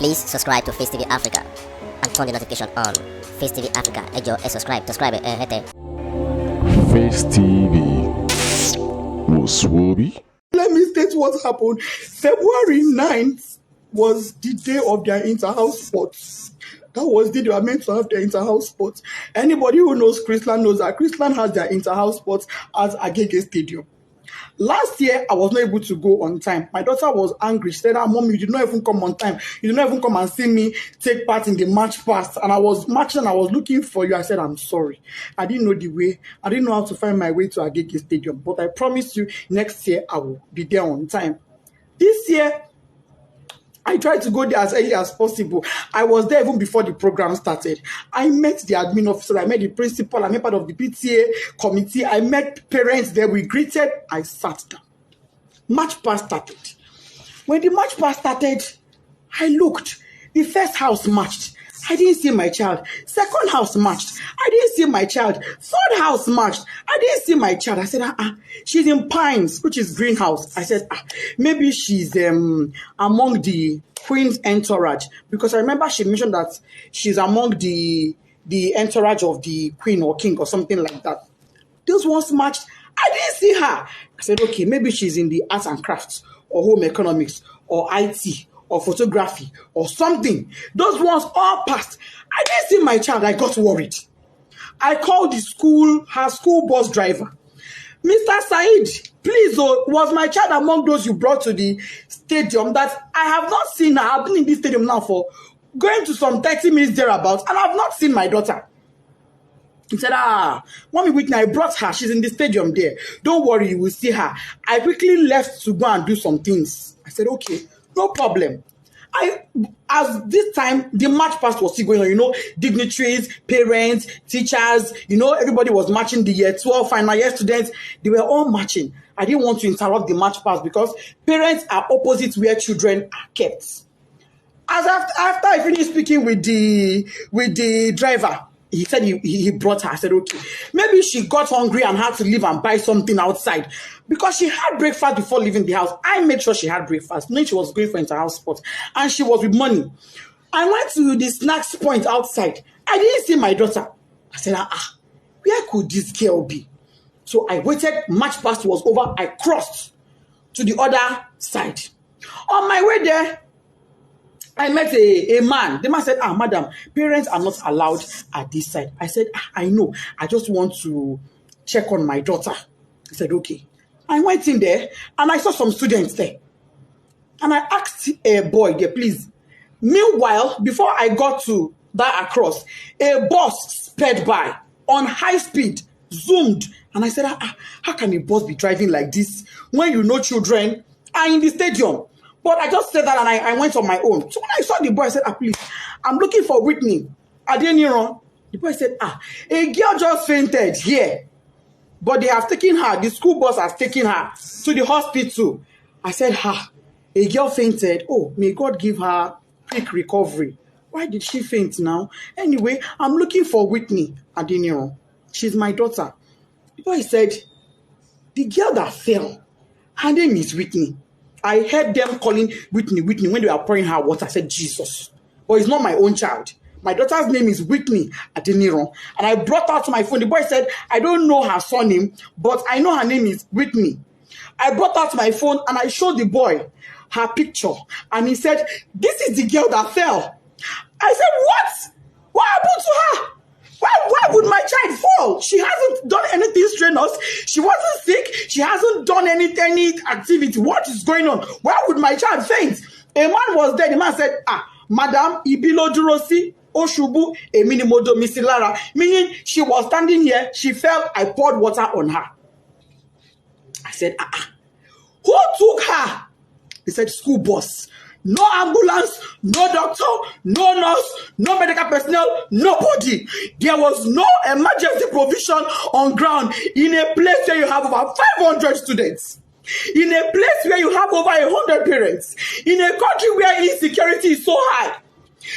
Please subscribe to Facetv Africa and turn the notification on. Facetv Africa, subscribe, hete. Face TV was Swoby. Let me state what happened. February 9th was the day of their inter-house sports. That was the day they were meant to have their inter-house sports. Anybody who knows Chrisland knows that Chrisland has their inter-house sports at Agege Stadium. Last year, I was not able to go on time. My daughter was angry. She said, Mom, you did not even come on time. You did not even come and see me take part in the match past. And I was marching and I was looking for you. I said, I'm sorry. I didn't know the way. I didn't know how to find my way to Agege Stadium. But I promise you, next year, I will be there on time. This year, I tried to go there as early as possible. I was there even before the program started. I met the admin officer, I met the principal, I met part of the PTA committee, I met parents there, we greeted, I sat down. Match pass started. When the match pass started, I looked. The first house matched. I didn't see my child. Second house matched. I didn't see my child. Third house matched. I didn't see my child. I said, she's in Pines, which is greenhouse. I said, maybe she's among the Queen's entourage. Because I remember she mentioned that she's among the entourage of the Queen or King or something like that. Those ones matched. I didn't see her. I said, okay, maybe she's in the arts and crafts or home economics or IT. Or photography, or something. Those ones all passed. I didn't see my child. I got worried. I called the school, her school bus driver. Mr. Said, please, was my child among those you brought to the stadium that I have not seen her? I've been in this stadium now for going to some 30 minutes thereabouts, and I've not seen my daughter. He said, Mommy Whitney, I brought her. She's in the stadium there. Don't worry, you will see her. I quickly left to go and do some things. I said, okay. No problem. As this time, the march past was still going on, dignitaries, parents, teachers, everybody was marching. The year 12 final year students, they were all marching. I didn't want to interrupt the march past because parents are opposite where children are kept. As after I finished speaking with the driver, he said he brought her. I said, okay. Maybe she got hungry and had to leave and buy something outside. Because she had breakfast before leaving the house. I made sure she had breakfast, knowing she was going for inter-house sports. And she was with money. I went to the snacks point outside. I didn't see my daughter. I said, where could this girl be? So I waited. Match past was over. I crossed to the other side. On my way there, I met a man. The man said, madam, parents are not allowed at this side. I said, I know. I just want to check on my daughter. He said, okay. I went in there and I saw some students there. And I asked a boy there, please. Meanwhile, before I got to that across, a bus sped by on high speed, zoomed. And I said, how can a bus be driving like this when children are in the stadium? But I just said that and I went on my own. So when I saw the boy, I said, please, I'm looking for Whitney. Adeniran. The boy said, a girl just fainted here. But they have taken her, the school bus has taken her to the hospital. I said, a girl fainted. Oh, may God give her quick recovery. Why did she faint now? Anyway, I'm looking for Whitney Adeniran. She's my daughter. The boy said, the girl that fell, her name is Whitney. I heard them calling Whitney when they were pouring her water. I said, Jesus. But it's not my own child. My daughter's name is Whitney Adeniran. And I brought out my phone. The boy said, I don't know her surname, but I know her name is Whitney. I brought out my phone and I showed the boy her picture. And he said, this is the girl that fell. I said, what? What happened to her? Why would my child fall? She hasn't done anything strenuous. She wasn't sick. She hasn't done any activity. What is going on? Why would my child faint? A man was there. The man said, Madam, ibilo durosi, oshubu, eminimodo misilara. Meaning she was standing here. She fell. I poured water on her. I said, who took her? He said, school bus. No ambulance, no doctor, no nurse, no medical personnel, nobody. There was no emergency provision on ground in a place where you have over 500 students. In a place where you have over 100 parents. In a country where insecurity is so high.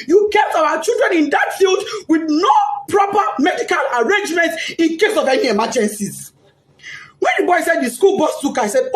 You kept our children in that field with no proper medical arrangements in case of any emergencies. When the boy said the school bus took, I said,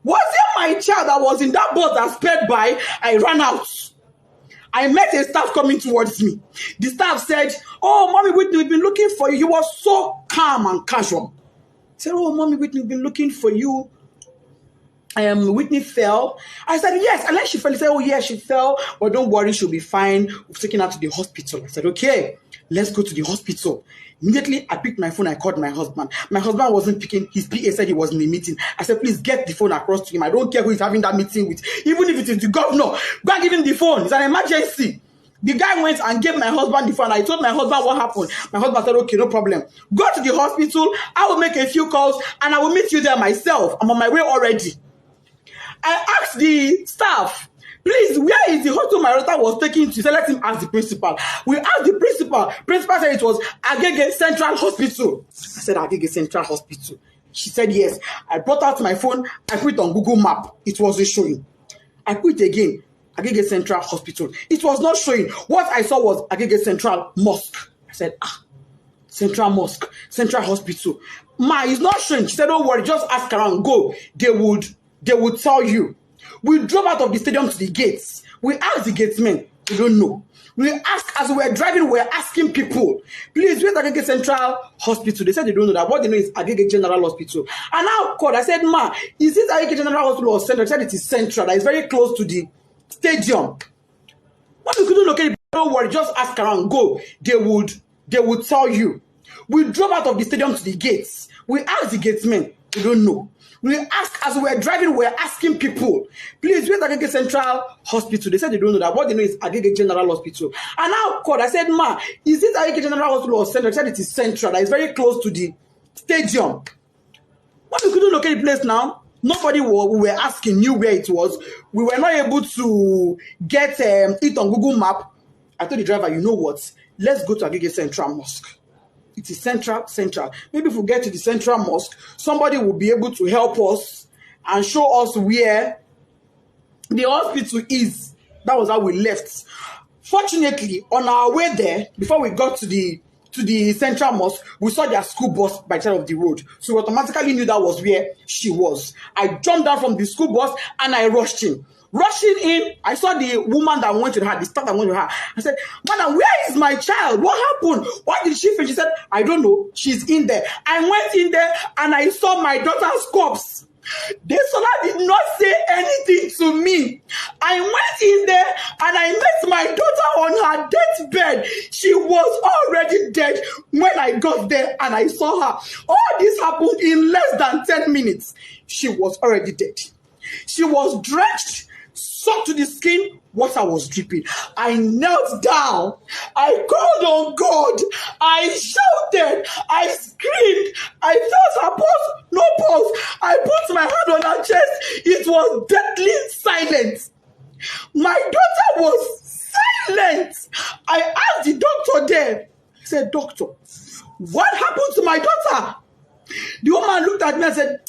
was it my child that was in that bus that sped by? I ran out. I met a staff coming towards me. The staff said, "Oh, Mommy Whitney, we've been looking for you." He was so calm and casual. He said, "Oh, Mommy Whitney, we've been looking for you. Whitney fell." I said, "Yes." And then she fell. He said, "Oh, yeah, she fell. But don't worry, she'll be fine. We've taken her to the hospital." I said, "Okay, let's go to the hospital." Immediately, I picked my phone. I called my husband. My husband wasn't picking. His PA said he was in a meeting. I said, "Please get the phone across to him. I don't care who he's having that meeting with. Even if it is the governor, go and give him the phone. It's an emergency." The guy went and gave my husband the phone. I told my husband what happened. My husband said, "Okay, no problem. Go to the hospital. I will make a few calls and I will meet you there myself. I'm on my way already." I asked the staff, "Please, where is the hospital my daughter was taken to?" So let him ask the principal. We asked the principal. Principal said it was Agege Central Hospital. I said, "Agege Central Hospital." She said, "Yes." I brought out my phone. I put it on Google Map. It wasn't showing. I put it again. Agege Central Hospital. It was not showing. What I saw was Agege Central Mosque. I said, Central Mosque, Central Hospital. Ma, it's not showing. She said, "Don't worry, just ask around. Go. They would tell you." We drove out of the stadium to the gates. We asked the gatesmen. We don't know. We asked, as we were driving, we were asking people, "Please, where's Agege Central Hospital?" They said they don't know that. What they know is Agege General Hospital. And I called. I said, "Ma, is this Agege General Hospital or Central?" They said it is Central. That is very close to the stadium. When we couldn't locate it, don't worry, just ask around. Go. They would tell you. We drove out of the stadium to the gates. We asked the gatesmen. We don't know. We asked, as we were driving, we were asking people, "Please, where's Agege Central Hospital?" They said they don't know that. What they know is Agege General Hospital. And I called. I said, "Ma, is this Agege General Hospital or Central?" They said it is Central. That is very close to the stadium. When we couldn't locate the place now, nobody we were asking knew where it was. We were not able to get it on Google Map. I told the driver, "You know what? Let's go to Agege Central Mosque. It is central. Maybe if we get to the Central Mosque, somebody will be able to help us and show us where the hospital is." That was how we left. Fortunately, on our way there, before we got to the Central Mosque, we saw their school bus by the side of the road. So we automatically knew that was where she was. I jumped down from the school bus and I rushed in. Rushing in, I saw the woman that went with her, the staff that went with her. I said, "Madam, where is my child? What happened? What did she feel?" She said, "I don't know. She's in there." I went in there and I saw my daughter's corpse. Desola did not say anything to me. I went in there and I met my daughter on her deathbed. She was already dead when I got there and I saw her. All this happened in less than 10 minutes. She was already dead. She was drenched, soaked to the skin. Water was dripping. I knelt down. I called on God. I shouted. I screamed. I felt her pulse. No pulse. I put my hand on her chest. It was deadly silent. My daughter was silent. I asked the doctor there. He said, "Doctor, what happened to my daughter?" The woman looked at me and said,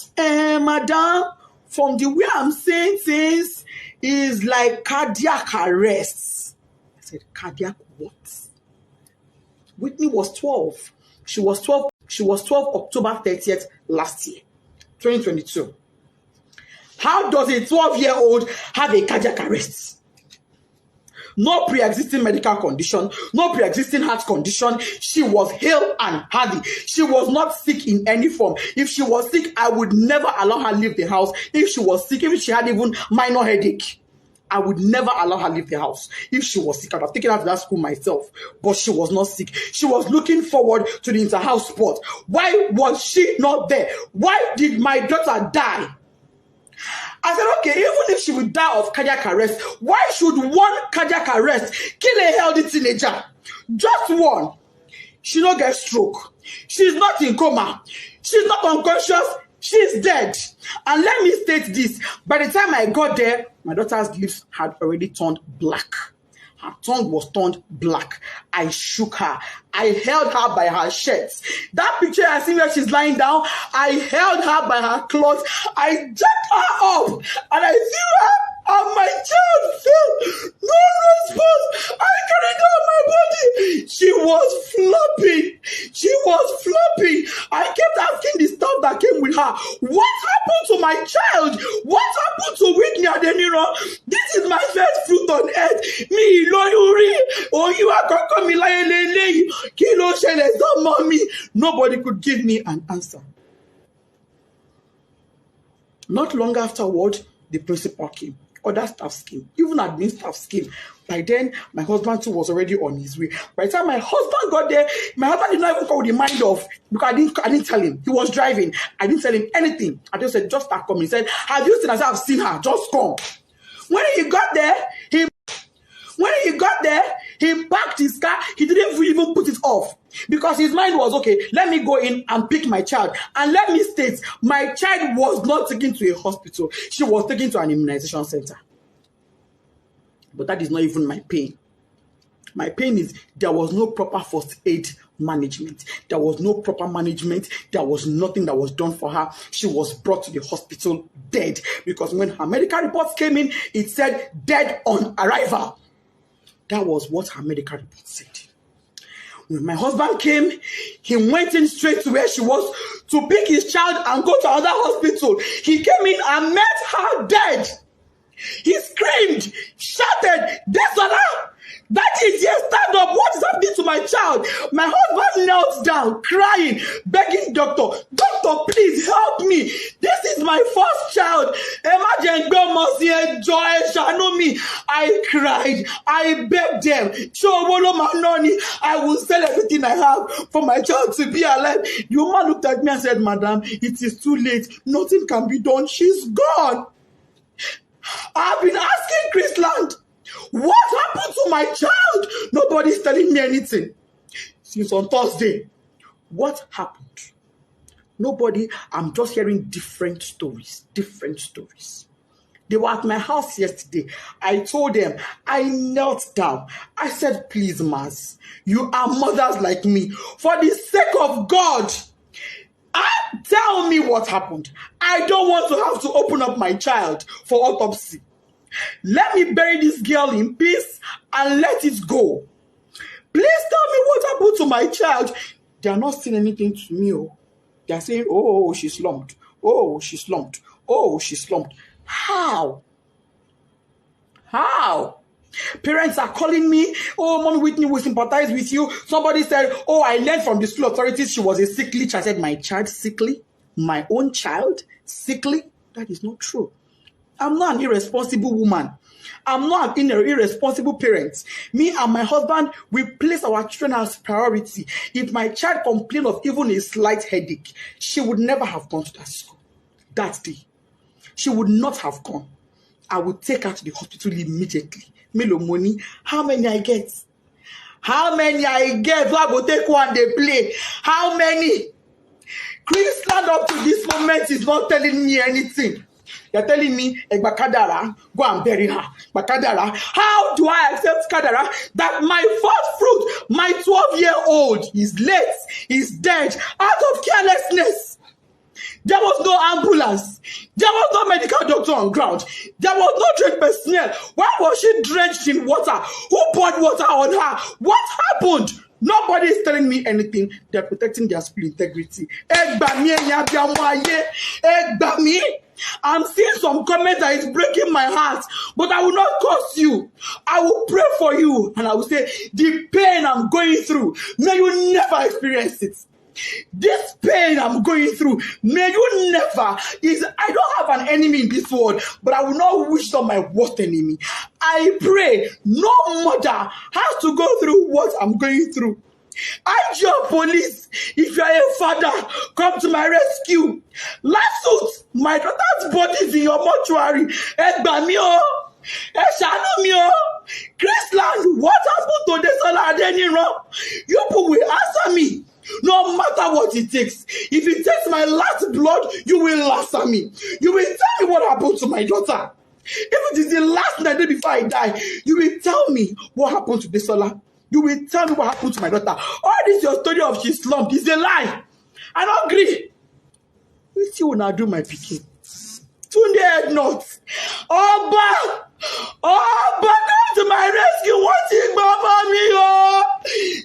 "Madam, from the way I'm saying things, is like cardiac arrest." I said, "Cardiac what?" Whitney was 12. She was 12 October 30th last year, 2022. How does a 12-year-old have a cardiac arrest? No pre-existing medical condition, no pre-existing heart condition. She was hale and healthy. She was not sick in any form. If she was sick, I would never allow her leave the house. If she was sick, if she had even minor headache, I would never allow her leave the house. If she was sick, I would have taken her to that school myself. But she was not sick. She was looking forward to the inter-house sport. Why was she not there? Why did my daughter die? I said, okay, even if she would die of cardiac arrest, why should one cardiac arrest kill a healthy teenager? Just one. She don't get stroke. She's not in coma. She's not unconscious. She's dead. And let me state this. By the time I got there, my daughter's lips had already turned black. Her tongue was turned black. I shook her. I held her by her shirt. That picture I see where she's lying down, I held her by her clothes. I jacked her up and I threw her and my child fell. No response. I carried her on my body. She was flopping. She was flopping. I kept asking the staff that came with her, what happened to my child? What happened to Whitney Adeniro? This is my first fruit on earth. Me Nobody could give me an answer. Not long afterward, the principal came. Other staffs came. Even admin staffs came. By then, my husband too was already on his way. By the time my husband got there, my husband did not even come with the mind of, because I didn't tell him. He was driving. I didn't tell him anything. I just said, just start coming. He said, have you seen her? I said, I've seen her. Just come. When he got there, he parked his car. He didn't even put it off because his mind was, okay, let me go in and pick my child. And let me state, my child was not taken to a hospital. She was taken to an immunization center. But that is not even my pain. My pain is there was no proper first aid management. There was no proper management. There was nothing that was done for her. She was brought to the hospital dead because when her medical reports came in, it said dead on arrival. That was what her medical report said. When my husband came, he went in straight to where she was to pick his child and go to another hospital. He came in and met her dead. He screamed, shouted, "Desola! That is, yes, stand up. What is happening to my child?" My husband knelt down, crying, begging doctor, please help me. This is my first child. Imagine, me. I cried. I begged them. I will sell everything I have for my child to be alive. The woman looked at me and said, "Madam, it is too late. Nothing can be done. She's gone." I've been asking Chrisland, what happened to my child? Nobody's telling me anything. Since on Thursday, what happened? Nobody. I'm just hearing different stories. They were at my house yesterday. I told them, I knelt down. I said, please, Mas, you are mothers like me. For the sake of God, tell me what happened. I don't want to have to open up my child for autopsy. Let me bury this girl in peace and let it go. Please tell me what happened to my child. They are not saying anything to me. They are saying, oh, she slumped. Oh, she slumped. Oh, she slumped. How? Parents are calling me. Oh, Mom Whitney, we sympathize with you. Somebody said, oh, I learned from the school authorities she was a sickly child. I said, my child sickly? My own child sickly? That is not true. I'm not an irresponsible woman. I'm not an irresponsible parent. Me and my husband, we place our children as priority. If my child complained of even a slight headache, she would never have gone to that school. That day. She would not have gone. I would take her to the hospital immediately. Melo money. How many I get? So I will take one, they play. How many? Chrisland up to this moment is not telling me anything. They're telling me, Kadara, go and bury her. Kadara, how do I accept Kadara that my first fruit, my 12-year-old, is late, is dead, out of carelessness? There was no ambulance. There was no medical doctor on ground. There was no trained personnel. Why was she drenched in water? Who poured water on her? What happened? Nobody is telling me anything. They're protecting their school integrity. I'm seeing some comments that is breaking my heart, but I will not curse you. I will pray for you, and I will say, the pain I'm going through, may you never experience it. This pain I'm going through, may you never. I don't have an enemy in this world, but I will not wish on my worst enemy. I pray no mother has to go through what I'm going through. IGO police, if you are a father, come to my rescue. Last my daughter's body is in your mortuary. Chrisland, what happened to Desola? You people will answer me. No matter what it takes. If it takes my last blood, you will answer me. You will tell me what happened to my daughter. If it is the last night before I die, you will tell me what happened to Desola. You will tell me what happened to my daughter. All this your story of she slumped is a lie. I don't agree. You see when I do my picking. Tunde head nuts. Oba, come to my rescue. What's it for me? Oh,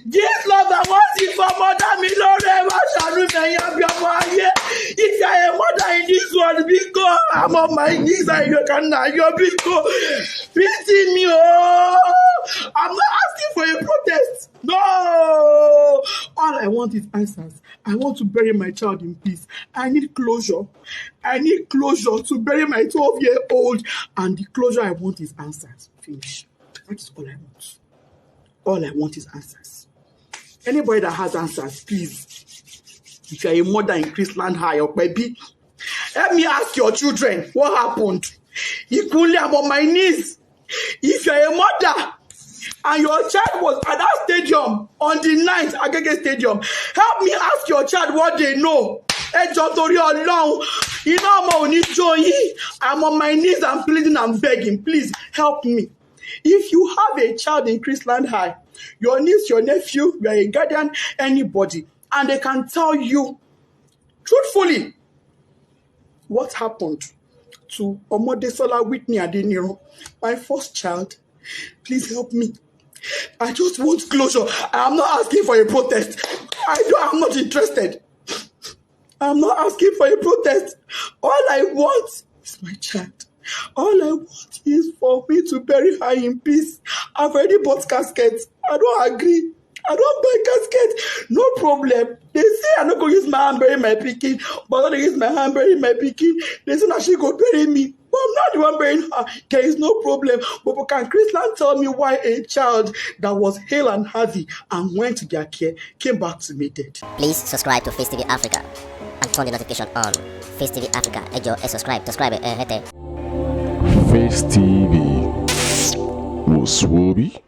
this love I want it for mother me. If you are a mother in this world, because I'm on my knees and you can now. You're because pity me. Oh, I want is answers. I want to bury my child in peace. I need closure. I need closure to bury my 12-year-old. And the closure I want is answers. Finish. That is all I want. All I want is answers. Anybody that has answers, please. If you're a mother in Chrisland High or baby, help me ask your children what happened. Equally, I'm on my knees. If you're a mother and your child was at that stadium on the 9th Agege Stadium, help me ask your child what they know. I'm on my knees, I'm pleading, I'm begging. Please help me. If you have a child in Chrisland High, your niece, your nephew, you are a guardian, anybody, and they can tell you truthfully what happened to Omodesola Whitney Adeniro, my first child, please help me. I just want closure. I'm not asking for a protest. I'm not interested. I'm not asking for a protest. All I want is my child. All I want is for me to bury her in peace. I've already bought caskets. I don't agree. I don't buy casket. No problem. They say I'm not going to use my hand bury my pikin, but I'm going to use my hand bury my pikin. They say that she go bury me. But I'm not the one burying her. There is no problem. But can Chrisland tell me why a child that was hale and healthy and went to their care came back to me dead? Please subscribe to Face TV Africa and turn the notification on. Face TV Africa, subscribe. Face TV was Swoby.